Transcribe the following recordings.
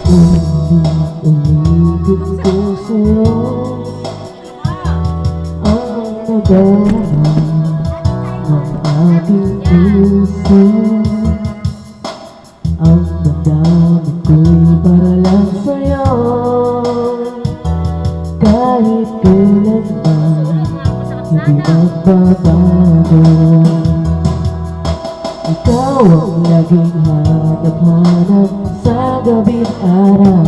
Ulit-ulitin ko sa'yo ang nadarama ng ating puso. Ang damdamin ko'y para lang sa'yo, kahit kailanman hindi magbabago. Ikaw ang laging hanap-hanap sa gabi't araw.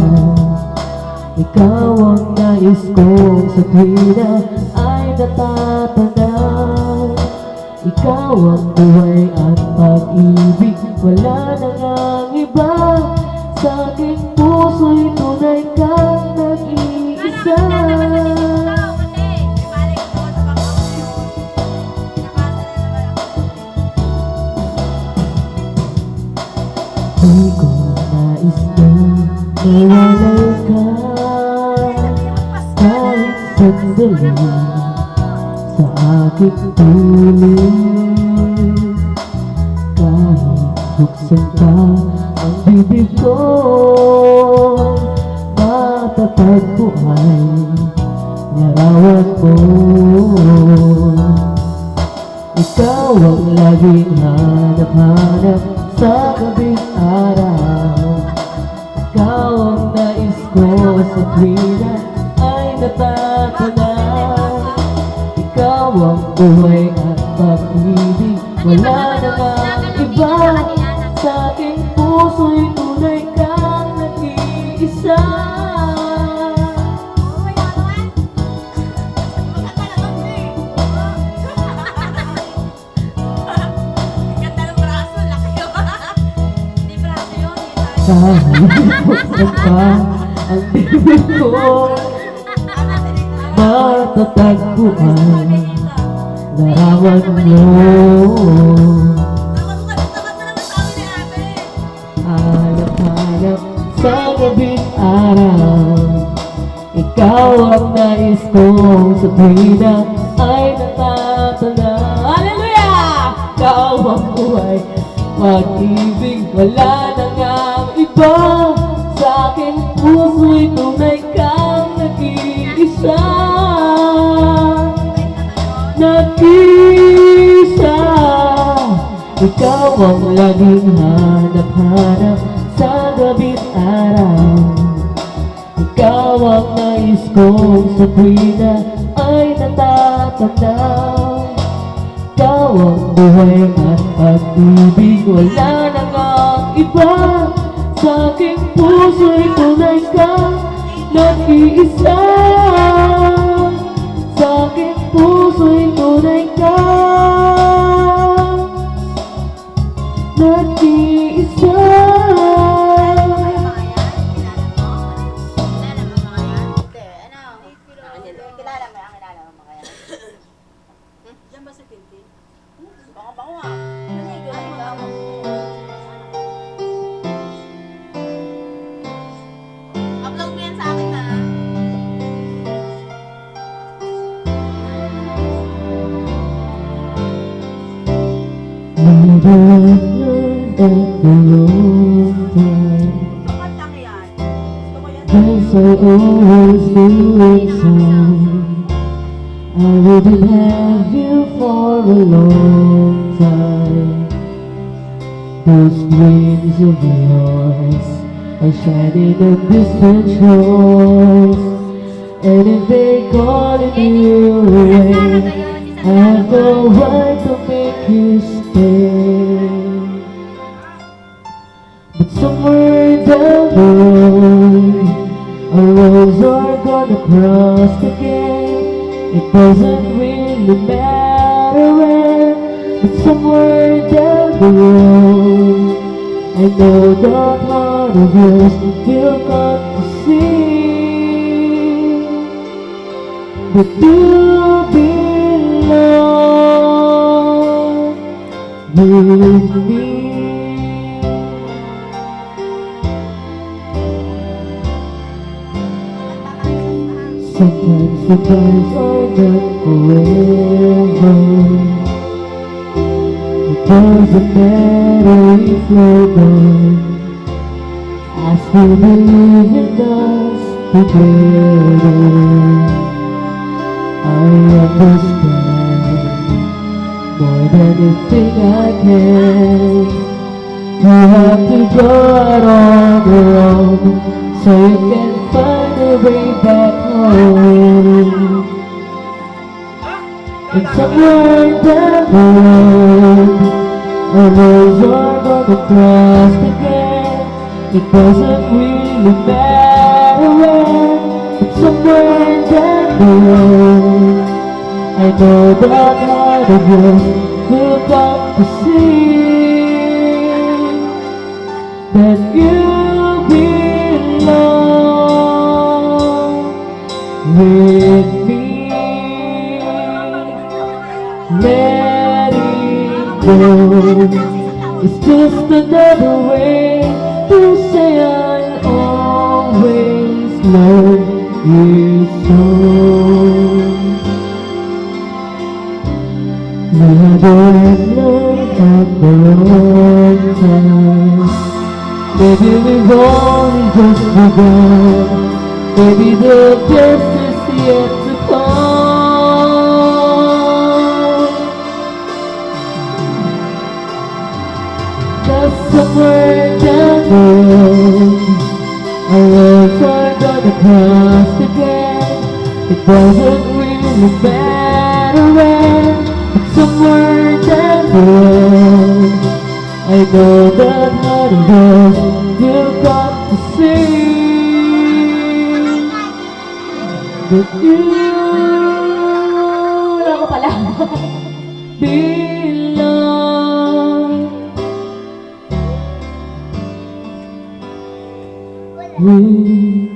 Ikaw ang nais kong sa tuwina ay natatanaw. Ikaw ang buhay at pag-ibig, wala nang ang iba. Sa aking puso'y tunay kang nag-iisa. Di ko nais na mawalay ka kahit sandali sa aking piling. Kahit buksan pa ang bibig ko, matatag ko ay larawan mo. Ikaw ang laging hanap-hanap sa gabing araw. Ikaw ang nais ko sa tuwina ay natatanaw. Ikaw ang buhay at pag-ibig, wala nang ang iba. Sa aking puso'y tunay kang nag-iisa. Kahit buksan pa ang bibig ko, matatag ko ay larawan mo. Hanap-hanap sa gabing araw. Ikaw ang nais kong sa tuwina ay natatanaw. Hallelujah! Ikaw ang buhay, pag-ibig, wala nang ang iba. Sa aking puso'y tunay kang nag-iisa. Nag-iisa. Ikaw ang laging hanap-hanap sa gabi't araw. Ikaw ang nais kong sa tuwina ay natatanaw. Ikaw ang buhay at pag-ibig, wala nang ang iba. Sa aking puso'y tunay kang nag-iisa. Sa aking puso'y tunay kang nag-iisa. Diyan ba si Tintin? Baka ah. Upload mo yan sa akin na. Bakit lang yan? Gusto ko yan. Yes, I always feel inside I wouldn't have you for a long time. Those wings of yours are shining on distant shores, and if they calling you away, I have no right to make you stay. But somewhere down the road, our roads are gonna cross again. It doesn't really matter where, but somewhere down the road, I know that heart of yours will come to see. But you belong with me. Sometimes the times are not forever. It doesn't matter if you're gone. I still believe in us together. I understand more than you think I can. You have to go out on your own so you can find a way back home. And somewhere down the road, a road you're gonna cross again. It doesn't really matter when. But somewhere down the road, I know that heart of yours will come to see that you belong with me. Letting go is just another way to say I'll always love you so. Never love at the wrong time. Maybe we've only just begun. Maybe the best is yet to come. Cause somewhere down the road, our roads are gonna cross again. It doesn't really matter when. But somewhere down the road, I know that heart of yours will come to see that you Wala ko pala. belong with